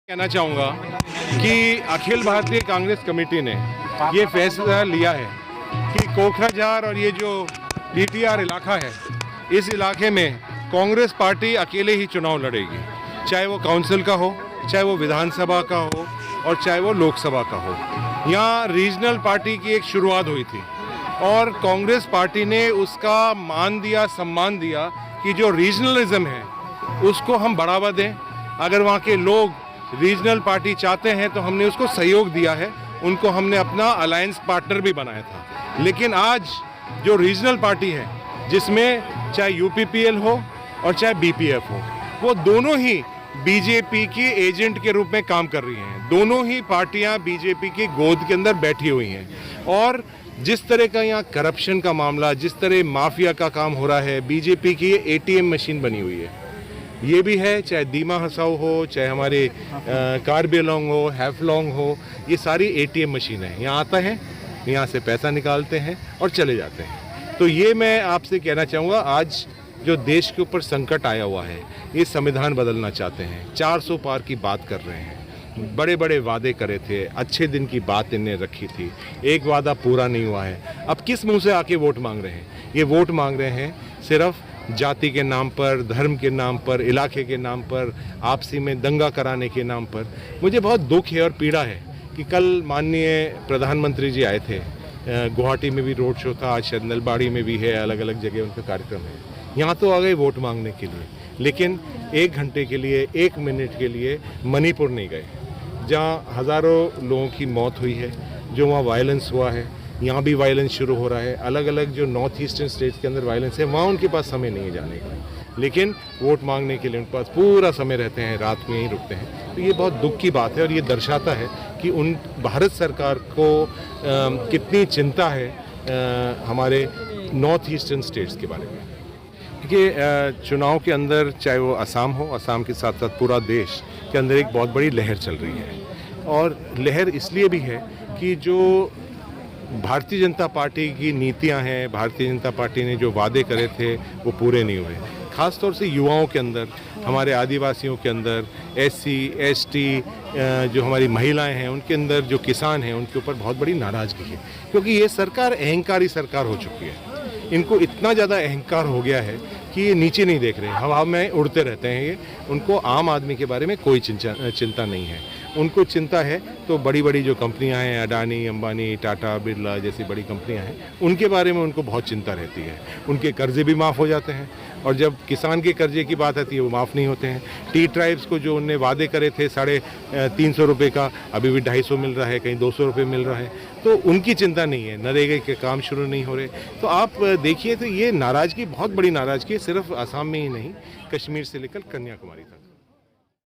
कहना चाहूँगा कि अखिल भारतीय कांग्रेस कमेटी ने ये फैसला लिया है कि कोकराझार और ये जो डीटीआर इलाका है, इस इलाके में कांग्रेस पार्टी अकेले ही चुनाव लड़ेगी, चाहे वो काउंसिल का हो, चाहे वो विधानसभा का हो और चाहे वो लोकसभा का हो। यहाँ रीजनल पार्टी की एक शुरुआत हुई थी और कांग्रेस पार्टी ने उसका मान दिया, सम्मान दिया कि जो रीजनलिज्म है उसको हम बढ़ावा दें। अगर वहाँ के लोग रीजनल पार्टी चाहते हैं तो हमने उसको सहयोग दिया है, उनको हमने अपना अलायंस पार्टनर भी बनाया था। लेकिन आज जो रीजनल पार्टी है, जिसमें चाहे यूपीपीएल हो और चाहे बीपीएफ हो, वो दोनों ही बीजेपी की एजेंट के रूप में काम कर रही हैं। दोनों ही पार्टियां बीजेपी की गोद के अंदर बैठी हुई हैं और जिस तरह का यहाँ करप्शन का मामला, जिस तरह माफिया का काम हो रहा है, बीजेपी की एटीएम मशीन बनी हुई है। ये भी है, चाहे दीमा हसाओ हो, चाहे हमारे कार्बेलोंग हो, हैफलोंग हो, ये सारी एटीएम मशीन है। यहाँ आता है, यहाँ से पैसा निकालते हैं और चले जाते हैं। तो ये मैं आपसे कहना चाहूँगा, आज जो देश के ऊपर संकट आया हुआ है, ये संविधान बदलना चाहते हैं, 400 पार की बात कर रहे हैं, बड़े बड़े वादे करे थे, अच्छे दिन की बात इन्हें रखी थी, एक वादा पूरा नहीं हुआ है। अब किस मुंह से आके वोट मांग रहे हैं? ये वोट मांग रहे हैं सिर्फ जाति के नाम पर, धर्म के नाम पर, इलाके के नाम पर, आपसी में दंगा कराने के नाम पर। मुझे बहुत दुख है और पीड़ा है कि कल माननीय प्रधानमंत्री जी आए थे, गुवाहाटी में भी रोड शो था, आज शायद नलबाड़ी में भी है, अलग अलग जगह उनका कार्यक्रम है। यहाँ तो आ गए वोट मांगने के लिए, लेकिन 1 घंटे के लिए, 1 मिनट के लिए मणिपुर नहीं गए, जहाँ हज़ारों लोगों की मौत हुई है, जो वहाँ वायलेंस हुआ है। यहाँ भी वायलेंस शुरू हो रहा है, अलग अलग जो नॉर्थ ईस्टर्न स्टेट्स के अंदर वायलेंस है, वहाँ उनके पास समय नहीं है जाने का, लेकिन वोट मांगने के लिए उनके पास पूरा समय रहते हैं, रात में यहीं रुकते हैं। तो ये बहुत दुख की बात है और ये दर्शाता है कि उन भारत सरकार को कितनी चिंता है हमारे नॉर्थ ईस्टर्न स्टेट्स के बारे में। देखिए, चुनाव के अंदर चाहे वो असम हो, असम के साथ साथ पूरा देश के अंदर एक बहुत बड़ी लहर चल रही है और लहर इसलिए भी है कि जो भारतीय जनता पार्टी की नीतियां हैं, भारतीय जनता पार्टी ने जो वादे करे थे वो पूरे नहीं हुए। ख़ास तौर से युवाओं के अंदर, हमारे आदिवासियों के अंदर, एससी, एसटी, जो हमारी महिलाएं हैं उनके अंदर, जो किसान हैं उनके ऊपर बहुत बड़ी नाराज़गी है, क्योंकि ये सरकार अहंकारी सरकार हो चुकी है। इनको इतना ज़्यादा अहंकार हो गया है कि ये नीचे नहीं देख रहे, हवा में उड़ते रहते हैं। ये उनको आम आदमी के बारे में कोई चिंता नहीं है। उनको चिंता है तो बड़ी बड़ी जो कंपनियां हैं, अडानी, अंबानी, टाटा, बिरला जैसी बड़ी कंपनियां हैं, उनके बारे में उनको बहुत चिंता रहती है। उनके कर्जे भी माफ़ हो जाते हैं और जब किसान के कर्जे की बात आती है वो माफ़ नहीं होते हैं। टी ट्राइब्स को जो उनने वादे करे थे 350 रुपये का, अभी भी 250 मिल रहा है, कहीं 200 रुपये मिल रहा है, तो उनकी चिंता नहीं है। नरेगा के काम शुरू नहीं हो रहे। तो आप देखिए, तो ये नाराज़गी बहुत बड़ी नाराज़गी सिर्फ असम में ही नहीं, कश्मीर से लेकर कन्याकुमारी तक।